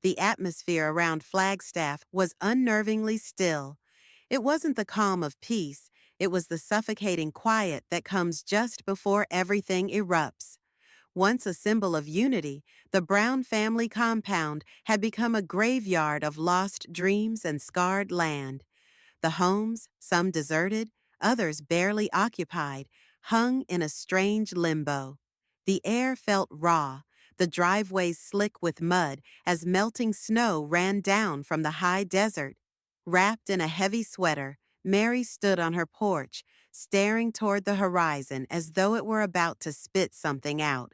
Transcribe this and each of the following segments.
The atmosphere around Flagstaff was unnervingly still. It wasn't the calm of peace, it was the suffocating quiet that comes just before everything erupts. Once a symbol of unity, the Brown family compound had become a graveyard of lost dreams and scarred land. The homes, some deserted, others barely occupied, hung in a strange limbo. The air felt raw, the driveways slick with mud as melting snow ran down from the high desert. Wrapped in a heavy sweater, Meri stood on her porch, staring toward the horizon as though it were about to spit something out.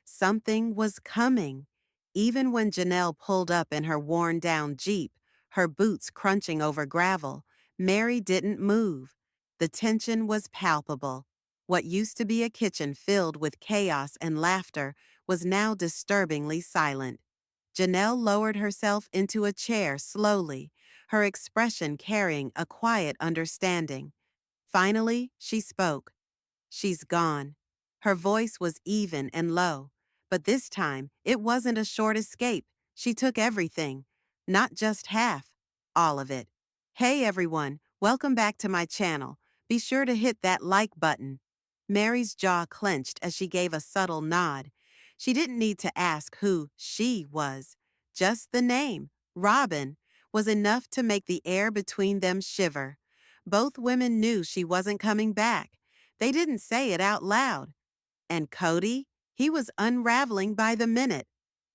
Something was coming. Even when Janelle pulled up in her worn-down Jeep, her boots crunching over gravel, Meri didn't move. The tension was palpable. What used to be a kitchen filled with chaos and laughter was now disturbingly silent. Janelle lowered herself into a chair slowly, her expression carrying a quiet understanding. Finally, she spoke. "She's gone." Her voice was even and low, but this time it wasn't a short escape. She took everything, not just half, all of it. Hey everyone, welcome back to my channel. Be sure to hit that like button. Meri's jaw clenched as she gave a subtle nod. She didn't need to ask who she was. Just the name, Robyn, was enough to make the air between them shiver. Both women knew she wasn't coming back. They didn't say it out loud. And Kody? He was unraveling by the minute.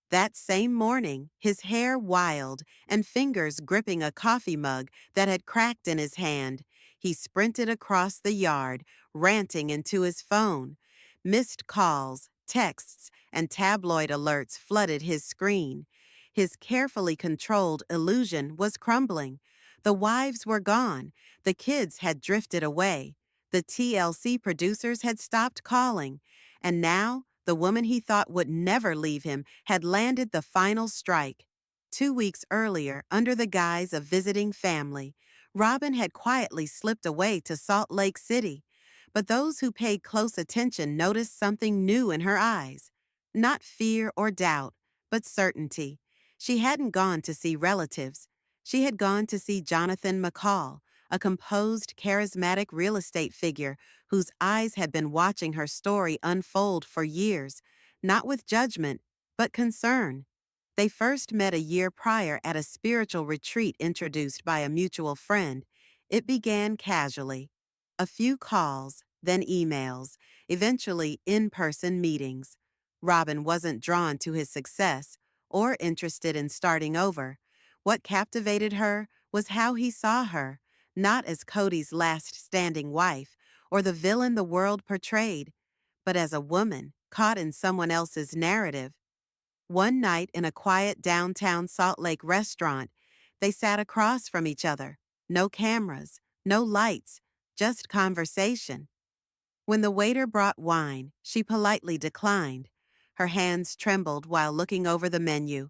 That same morning, his hair wild and fingers gripping a coffee mug that had cracked in his hand, he sprinted across the yard, ranting into his phone. Missed calls, texts, and tabloid alerts flooded his screen. His carefully controlled illusion was crumbling. The wives were gone. The kids had drifted away. The TLC producers had stopped calling. And now, the woman he thought would never leave him had landed the final strike. 2 weeks earlier, under the guise of visiting family, Robyn had quietly slipped away to Salt Lake City. But those who paid close attention noticed something new in her eyes. Not fear or doubt, but certainty. She hadn't gone to see relatives. She had gone to see Jonathan McCall, a composed, charismatic real estate figure whose eyes had been watching her story unfold for years, not with judgment, but concern. They first met a year prior at a spiritual retreat introduced by a mutual friend. It began casually. A few calls, then emails, eventually in-person meetings. Robyn wasn't drawn to his success or interested in starting over. What captivated her was how he saw her, not as Kody's last standing wife or the villain the world portrayed, but as a woman caught in someone else's narrative. One night in a quiet downtown Salt Lake restaurant, they sat across from each other. No cameras, no lights, just conversation. When the waiter brought wine, she politely declined. Her hands trembled while looking over the menu.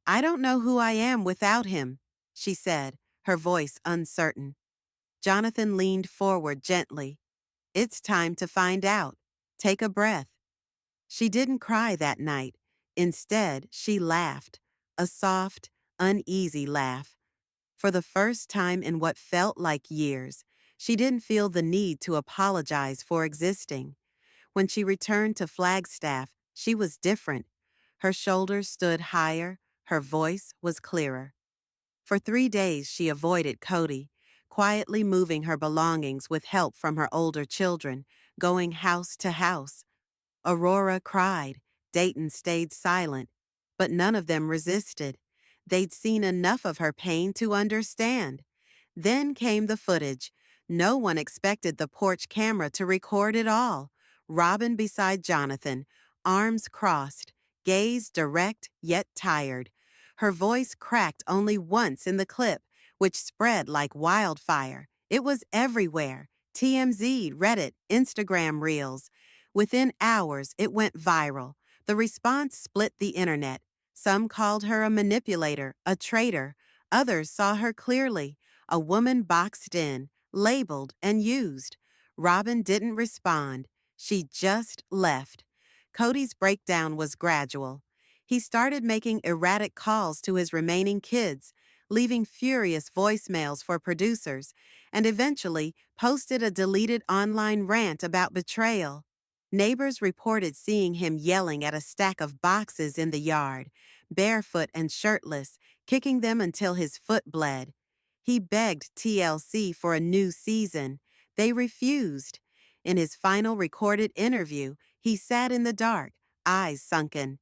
"I don't know who I am without him," she said, her voice uncertain. Jonathan leaned forward gently. "It's time to find out. Take a breath." She didn't cry that night. Instead, she laughed, a soft, uneasy laugh. For the first time in what felt like years, she didn't feel the need to apologize for existing. When she returned to Flagstaff, she was different. Her shoulders stood higher, her voice was clearer. For 3 days she avoided Kody, quietly moving her belongings with help from her older children, going house to house. Aurora cried, Dayton stayed silent, but none of them resisted. They'd seen enough of her pain to understand. Then came the footage. No one expected the porch camera to record it all. Robyn beside Jonathan, arms crossed, gaze direct yet tired. Her voice cracked only once in the clip, which spread like wildfire. It was everywhere. TMZ, Reddit, Instagram Reels. Within hours, it went viral. The response split the internet. Some called her a manipulator, a traitor. Others saw her clearly, a woman boxed in, labeled, and used. Robyn didn't respond. She just left. Kody's breakdown was gradual. He started making erratic calls to his remaining kids, leaving furious voicemails for producers, and eventually posted a deleted online rant about betrayal. Neighbors reported seeing him yelling at a stack of boxes in the yard, barefoot and shirtless, kicking them until his foot bled. He begged TLC for a new season. They refused. In his final recorded interview, he sat in the dark, eyes sunken.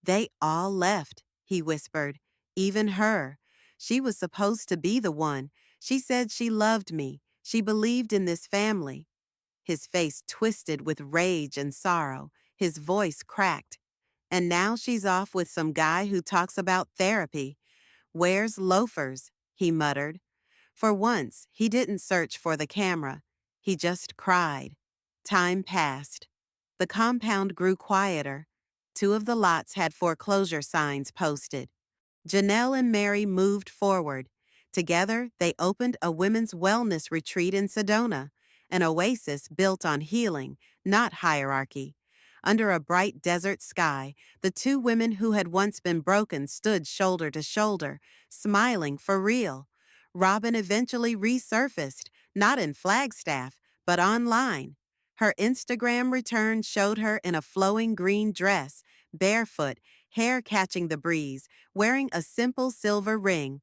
"They all left," he whispered. "Even her. She was supposed to be the one. She said she loved me. She believed in this family." His face twisted with rage and sorrow. His voice cracked. "And now she's off with some guy who talks about therapy. Wears loafers," he muttered. For once, he didn't search for the camera. He just cried. Time passed. The compound grew quieter. Two of the lots had foreclosure signs posted. Janelle and Meri moved forward. Together, they opened a women's wellness retreat in Sedona, an oasis built on healing, not hierarchy. Under a bright desert sky, the two women who had once been broken stood shoulder to shoulder, smiling for real. Robyn eventually resurfaced, not in Flagstaff, but online. Her Instagram return showed her in a flowing green dress, barefoot, hair catching the breeze, wearing a simple silver ring.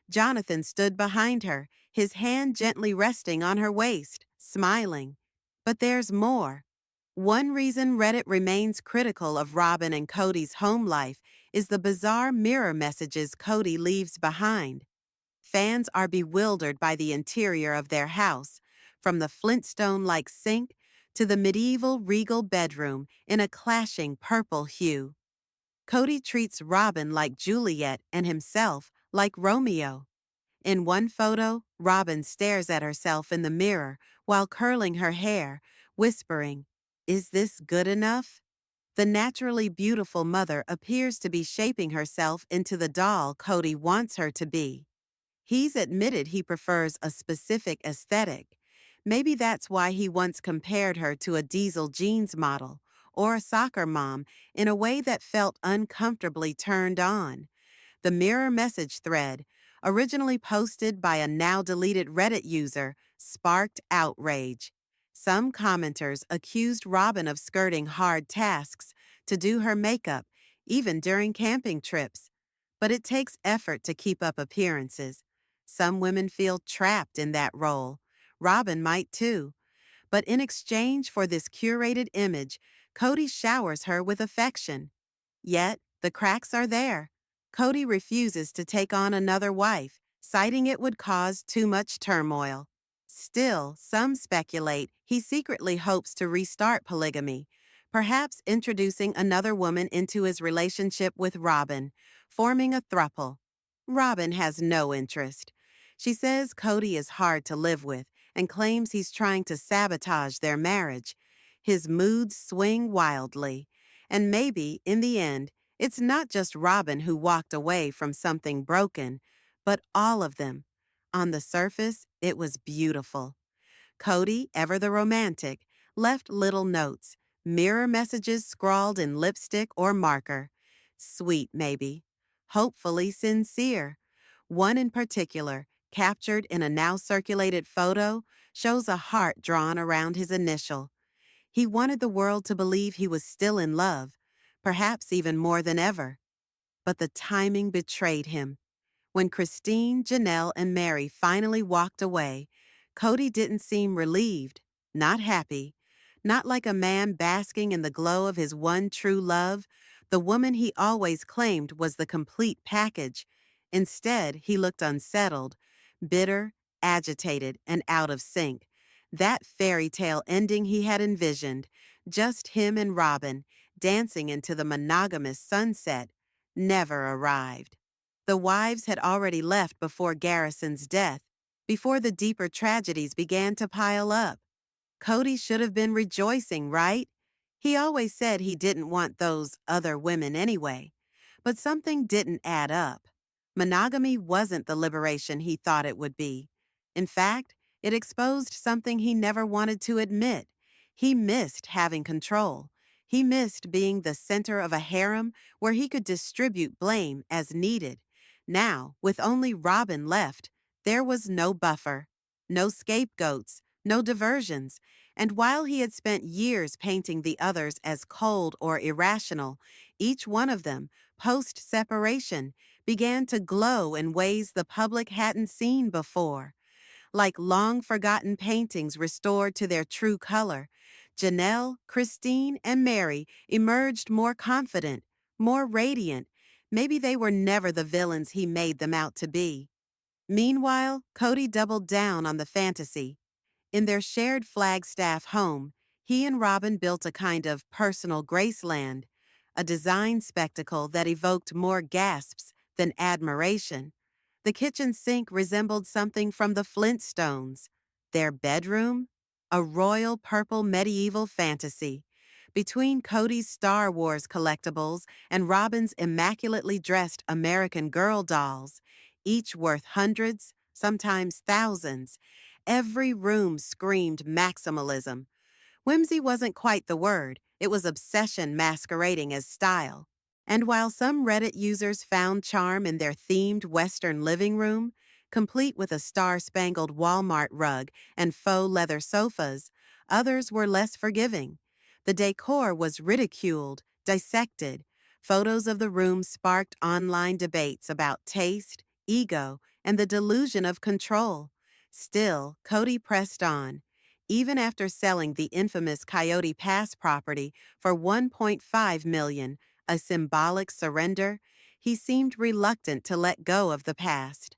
Jonathan stood behind her, his hand gently resting on her waist, smiling. But there's more. One reason Reddit remains critical of Robyn and Kody's home life is the bizarre mirror messages Kody leaves behind. Fans are bewildered by the interior of their house, from the Flintstone-like sink to the medieval regal bedroom in a clashing purple hue. Kody treats Robyn like Juliet and himself like Romeo. In one photo, Robyn stares at herself in the mirror while curling her hair, whispering, "Is this good enough?" The naturally beautiful mother appears to be shaping herself into the doll Kody wants her to be. He's admitted he prefers a specific aesthetic. Maybe that's why he once compared her to a diesel jeans model or a soccer mom in a way that felt uncomfortably turned on. The mirror message thread, originally posted by a now-deleted Reddit user, sparked outrage. Some commenters accused Robyn of skirting hard tasks to do her makeup, even during camping trips. But it takes effort to keep up appearances. Some women feel trapped in that role. Robyn might too. But in exchange for this curated image, Kody showers her with affection. Yet, the cracks are there. Kody refuses to take on another wife, citing it would cause too much turmoil. Still, some speculate he secretly hopes to restart polygamy, perhaps introducing another woman into his relationship with Robyn, forming a throuple. Robyn has no interest. She says Kody is hard to live with and claims he's trying to sabotage their marriage. His moods swing wildly. And maybe, in the end, it's not just Robyn who walked away from something broken, but all of them. On the surface, it was beautiful. Kody, ever the romantic, left little notes, mirror messages scrawled in lipstick or marker. Sweet, maybe. Hopefully sincere. One in particular, captured in a now-circulated photo, shows a heart drawn around his initial. He wanted the world to believe he was still in love, perhaps even more than ever. But the timing betrayed him. When Christine, Janelle, and Meri finally walked away, Kody didn't seem relieved, not happy, not like a man basking in the glow of his one true love, the woman he always claimed was the complete package. Instead, he looked unsettled, bitter, agitated, and out of sync. That fairy tale ending he had envisioned, just him and Robyn, dancing into the monogamous sunset, never arrived. The wives had already left before Garrison's death, before the deeper tragedies began to pile up. Kody should have been rejoicing, right? He always said he didn't want those other women anyway. But something didn't add up. Monogamy wasn't the liberation he thought it would be. In fact, it exposed something he never wanted to admit. He missed having control. He missed being the center of a harem where he could distribute blame as needed. Now, with only Robyn left, there was no buffer, no scapegoats, no diversions, and while he had spent years painting the others as cold or irrational, each one of them, post-separation, began to glow in ways the public hadn't seen before. Like long-forgotten paintings restored to their true color, Janelle, Christine, and Meri emerged more confident, more radiant. Maybe they were never the villains he made them out to be. Meanwhile, Kody doubled down on the fantasy. In their shared Flagstaff home, he and Robyn built a kind of personal Graceland, a design spectacle that evoked more gasps than admiration. The kitchen sink resembled something from the Flintstones. Their bedroom? A royal purple medieval fantasy. Between Kody's Star Wars collectibles and Robyn's immaculately dressed American Girl dolls, each worth hundreds, sometimes thousands, every room screamed maximalism. Whimsy wasn't quite the word, it was obsession masquerading as style. And while some Reddit users found charm in their themed Western living room, complete with a star-spangled Walmart rug and faux leather sofas, others were less forgiving. The decor was ridiculed, dissected. Photos of the room sparked online debates about taste, ego, and the delusion of control. Still, Kody pressed on. Even after selling the infamous Coyote Pass property for $1.5 million, a symbolic surrender, he seemed reluctant to let go of the past.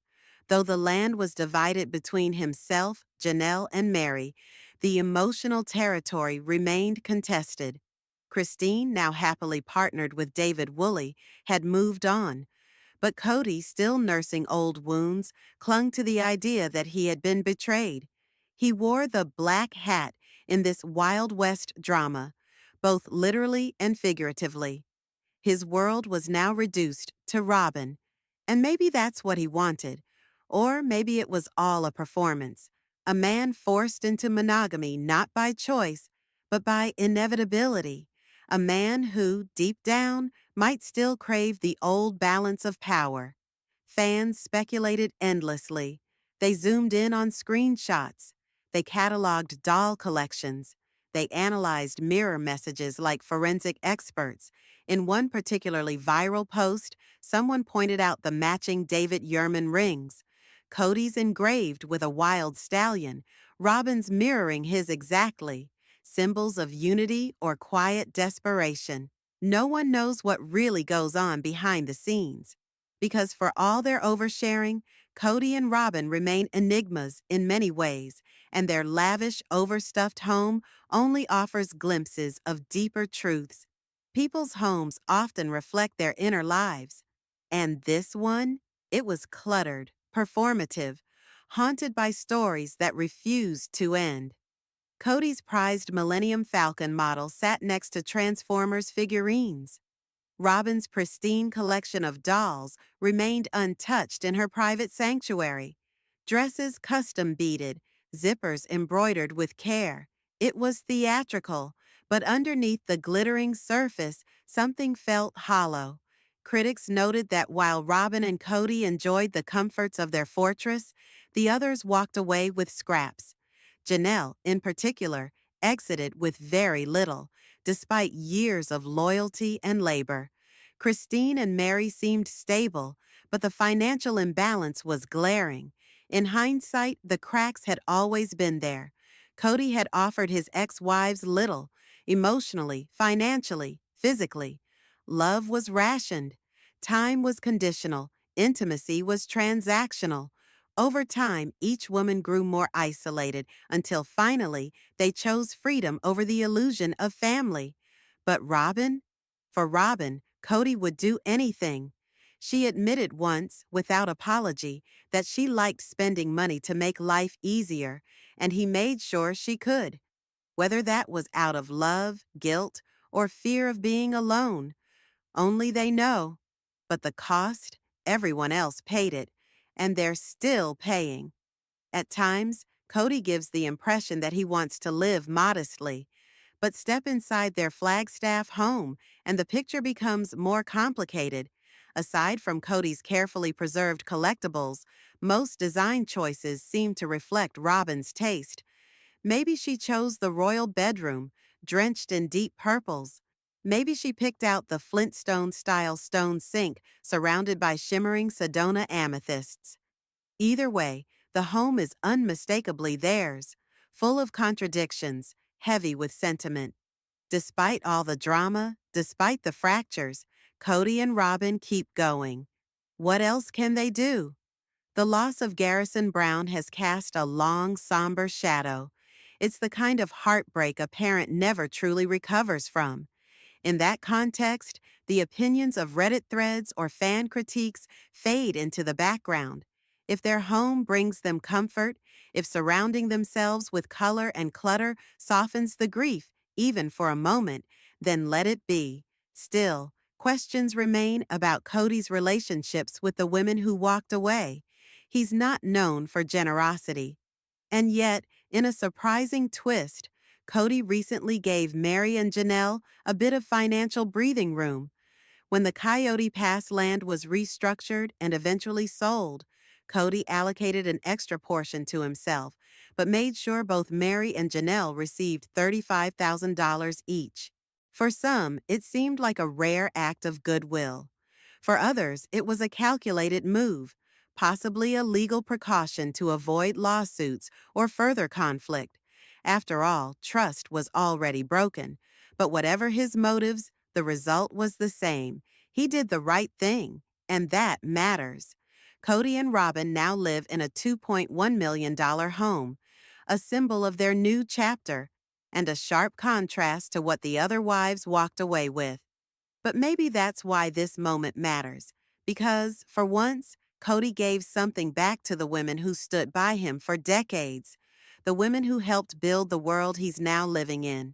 Though the land was divided between himself, Janelle, and Meri, the emotional territory remained contested. Christine, now happily partnered with David Woolley, had moved on, but Kody, still nursing old wounds, clung to the idea that he had been betrayed. He wore the black hat in this Wild West drama, both literally and figuratively. His world was now reduced to Robyn, and maybe that's what he wanted. Or maybe it was all a performance, a man forced into monogamy not by choice, but by inevitability, a man who, deep down, might still crave the old balance of power. Fans speculated endlessly. They zoomed in on screenshots. They cataloged doll collections. They analyzed mirror messages like forensic experts. In one particularly viral post, someone pointed out the matching David Yurman rings. Kody's engraved with a wild stallion, Robyn's mirroring his exactly. Symbols of unity or quiet desperation. No one knows what really goes on behind the scenes. Because for all their oversharing, Kody and Robyn remain enigmas in many ways, and their lavish, overstuffed home only offers glimpses of deeper truths. People's homes often reflect their inner lives. And this one? It was cluttered, performative, haunted by stories that refused to end. Kody's prized Millennium Falcon model sat next to Transformers figurines. Robyn's pristine collection of dolls remained untouched in her private sanctuary. Dresses custom beaded, zippers embroidered with care. It was theatrical, but underneath the glittering surface, something felt hollow. Critics noted that while Robyn and Kody enjoyed the comforts of their fortress, the others walked away with scraps. Janelle, in particular, exited with very little, despite years of loyalty and labor. Christine and Meri seemed stable, but the financial imbalance was glaring. In hindsight, the cracks had always been there. Kody had offered his ex-wives little, emotionally, financially, physically. Love was rationed. Time was conditional. Intimacy was transactional. Over time, each woman grew more isolated until finally they chose freedom over the illusion of family. But Robyn? For Robyn, Kody would do anything. She admitted once, without apology, that she liked spending money to make life easier, and he made sure she could. Whether that was out of love, guilt, or fear of being alone, only they know. But the cost, everyone else paid it, and they're still paying. At times, Kody gives the impression that he wants to live modestly, But step inside their Flagstaff home, and the picture becomes more complicated. Aside from Kody's carefully preserved collectibles, most design choices seem to reflect Robyn's taste. Maybe she chose the royal bedroom, drenched in deep purples. Maybe she picked out the Flintstone-style stone sink surrounded by shimmering Sedona amethysts. Either way, the home is unmistakably theirs, full of contradictions, heavy with sentiment. Despite all the drama, despite the fractures, Kody and Robyn keep going. What else can they do? The loss of Garrison Brown has cast a long, somber shadow. It's the kind of heartbreak a parent never truly recovers from. In that context, the opinions of Reddit threads or fan critiques fade into the background. If their home brings them comfort, if surrounding themselves with color and clutter softens the grief, even for a moment, then let it be. Still, questions remain about Kody's relationships with the women who walked away. He's not known for generosity. And yet, in a surprising twist, Kody recently gave Meri and Janelle a bit of financial breathing room. When the Coyote Pass land was restructured and eventually sold, Kody allocated an extra portion to himself, but made sure both Meri and Janelle received $35,000 each. For some, it seemed like a rare act of goodwill. For others, it was a calculated move, possibly a legal precaution to avoid lawsuits or further conflict. After all, trust was already broken. But whatever his motives, the result was the same. He did the right thing, and that matters. Kody and Robyn now live in a $2.1 million home, a symbol of their new chapter, and a sharp contrast to what the other wives walked away with. But maybe that's why this moment matters. Because, for once, Kody gave something back to the women who stood by him for decades, the women who helped build the world he's now living in.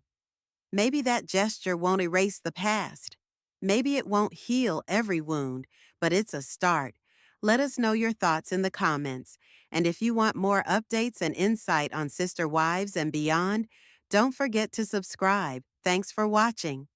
Maybe that gesture won't erase the past. Maybe it won't heal every wound, but it's a start. Let us know your thoughts in the comments. And if you want more updates and insight on Sister Wives and beyond, don't forget to subscribe. Thanks for watching.